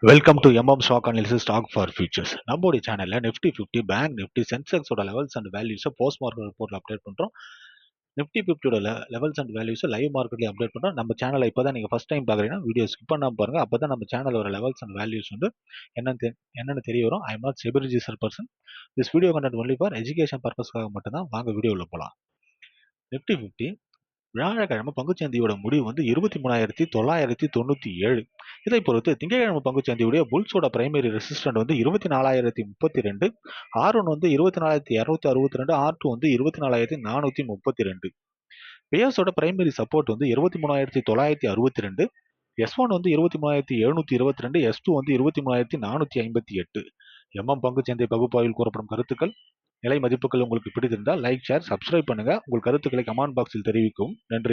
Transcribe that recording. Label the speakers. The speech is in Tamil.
Speaker 1: Welcome to MM stock analysis stock for futures. நம்மளுடைய சேனலில் நிஃப்டி 50, பேங்க் நிஃப்டி, சென்செக்ஸோட லெவல்ஸ் அண்ட் வேல்யூஸை போஸ்ட் மார்க்கெட் ரிப்போர்ட்டில் அப்டேட் பண்ணுறோம். நிஃப்டி 50யோட லெவல்ஸ் அண்ட் வேல்யூஸை லைவ் மார்க்கெட்லேயே அப்டேட் பண்ணுறோம். நம்ம சேனலை இப்போ தான் நீங்கள் ஃபஸ்ட் டைம் பார்க்குறீங்கன்னா வீடியோ ஸ்கிப் பண்ணாமல் பாருங்கள். அப்போ தான் நம்ம சேனலோட லெவல்ஸ் அண்ட் வேல்யூஸ் வந்து என்னென்னு தெரிய வரும். I am not SEBI registered person. This video content only for education பர்பஸ்க்காக மட்டும்தான். வாங்க வீடியோவில் போகலாம். நிஃப்டி 50 வியாழக்கிழமை பங்குச்சந்தையோட முடிவு வந்து 23,997. இதை பொறுத்து திங்கட்கிழமை பங்குச்சந்தையுடைய புல்ஸோட பிரைமரி ரெசிஸ்டன்ட் வந்து 24,032, R1 வந்து 24,262, R2 வந்து 24,432. பியர்ஸோட பிரைமரி சப்போர்ட் வந்து 23,962, S1 வந்து 23,722, S2 வந்து 23,458. எம்எம் பங்குச்சந்தை பகுப்பாய்வில் கூறப்படும் கருத்துக்கள் நிலை மதிப்புகள் உங்களுக்கு பிடித்திருந்தால் லைக், ஷேர், சப்ஸ்கிரைப் பண்ணுங்க. உங்கள் கருத்துக்களை கமெண்ட் பாக்ஸில் தெரிவிக்கவும். நன்றி.